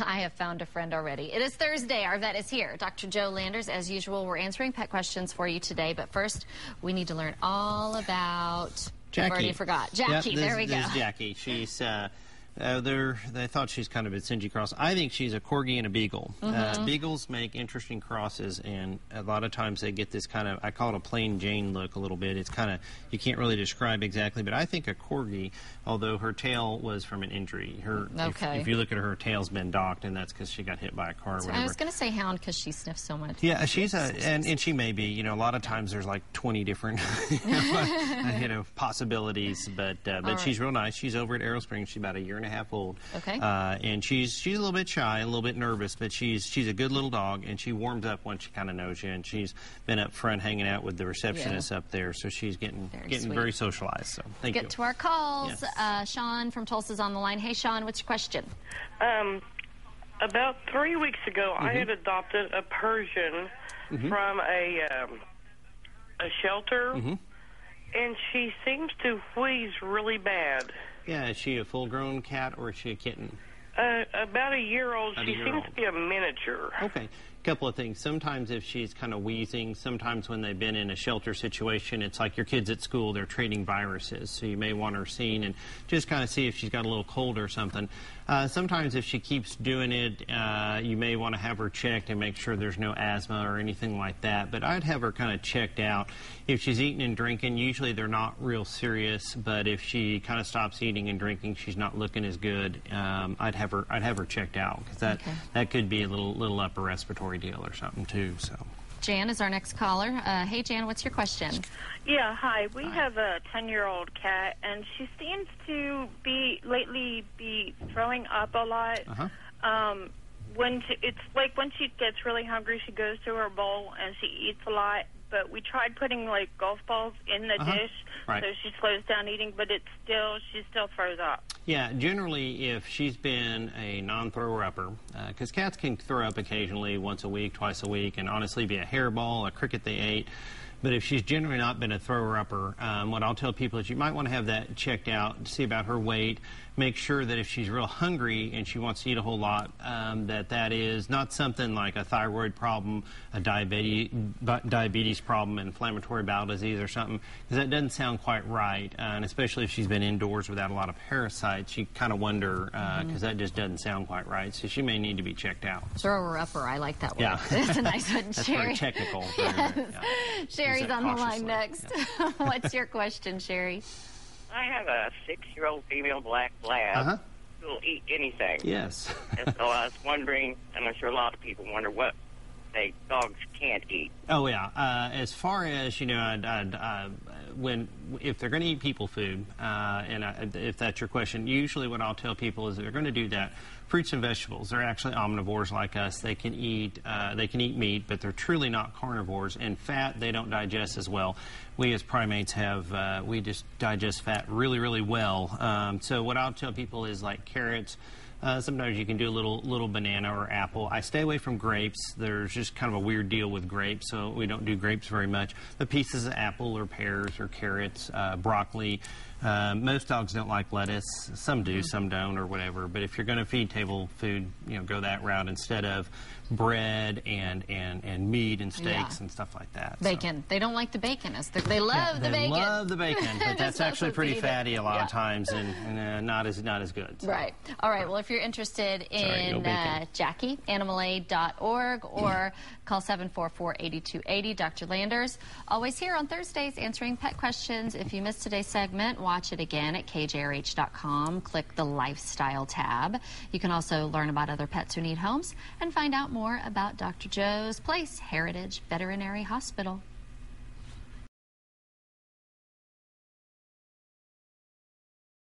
I have found a friend already. It is Thursday. Our vet is here. Dr. Joe Landers, as usual, we're answering pet questions for you today. But first, we need to learn all about... Jackie. I've already forgot. Jackie, there we go. This is Jackie. She's... they thought she's kind of a Cingy cross. I think she's a Corgi and a Beagle. Beagles make interesting crosses, and a lot of times they get this kind of, I call it a plain Jane look a little bit. It's kind of, you can't really describe exactly, but I think a Corgi, although her tail was from an injury. If you look at her tail's been docked, and that's because she got hit by a car or whatever. I was going to say hound because she sniffs so much. Yeah, she's and she may be, a lot of times there's like 20 different, possibilities, but she's real nice. She's over at Arrow Springs. She's about a year and a half old. Okay. And she's a little bit shy, a little bit nervous, but she's a good little dog, and she warms up once she kind of knows you. And she's been up front hanging out with the receptionist up there, so she's getting very socialized. So thank you. Get to our calls. Yes. Sean from Tulsa's on the line. Hey, Sean, what's your question? About 3 weeks ago, I had adopted a Persian from a shelter, and she seems to wheeze really bad. Yeah, is she a full-grown cat or is she a kitten? About a year old. She seems to be a miniature. Okay. Couple of things. Sometimes if she's kind of wheezing, sometimes when they've been in a shelter situation, it's like your kids at school, they're trading viruses. So you may want her seen and just kind of see if she's got a little cold or something. Sometimes if she keeps doing it, you may want to have her checked and make sure there's no asthma or anything like that. But I'd have her kind of checked out. If she's eating and drinking, usually they're not real serious. But if she kind of stops eating and drinking, she's not looking as good. I'd have her checked out because that could be a little upper respiratory deal or something too. So Jan is our next caller. Hey Jan, what's your question? Yeah, hi. We have a 10-year-old cat, and she seems to lately be throwing up a lot. When she gets really hungry, she goes to her bowl and she eats a lot. But we tried putting like golf balls in the dish, so she slows down eating. But she still throws up. Yeah, generally, if she's been a non-thrower-upper, because cats can throw up occasionally, once a week, twice a week, and honestly be a hairball, a cricket they ate. But if she's generally not been a thrower-upper, what I'll tell people is you might want to have that checked out to see about her weight. Make sure that if she's real hungry and she wants to eat a whole lot, that is not something like a thyroid problem, a diabetes problem, inflammatory bowel disease or something, because that doesn't sound quite right. And especially if she's been indoors without a lot of parasites, you kind of wonder, because that just doesn't sound quite right. So she may need to be checked out. Thrower-upper, I like that one. Yeah. That's a nice one, That's Sherry. very technical. Yes. Sherry's on the line next. Yeah. What's your question, Sherry? I have a 6-year-old female black lab who will eat anything. Yes. And so I was wondering, and I'm sure a lot of people wonder what dogs can't eat. Oh yeah. As far as if they're going to eat people food, if that's your question, usually what I'll tell people is they're going to do that. Fruits and vegetables, they're actually omnivores like us. They can eat meat, but they're truly not carnivores. And fat, they don't digest as well. We as primates we just digest fat really, really well. So what I'll tell people is like carrots. Sometimes you can do a little banana or apple. I stay away from grapes. There's just kind of a weird deal with grapes, so we don't do grapes very much. But pieces of apple or pears or carrots, broccoli. Most dogs don't like lettuce. Some do, some don't, or whatever. But if you're going to feed table food, go that route instead of bread and meat and steaks and stuff like that. Bacon. So. They don't like the bacon. They love the bacon. They love the bacon, but that's actually pretty fatty a lot of times and not as good. So. Right. All right. Well, if you're interested in Jackie, animalaid.org or call 744-8280. Dr. Landers, always here on Thursdays answering pet questions. If you missed today's segment, watch it again at kjrh.com. Click the Lifestyle tab. You can also learn about other pets who need homes and find out more about Dr. Joe's place, Heritage Veterinary Hospital.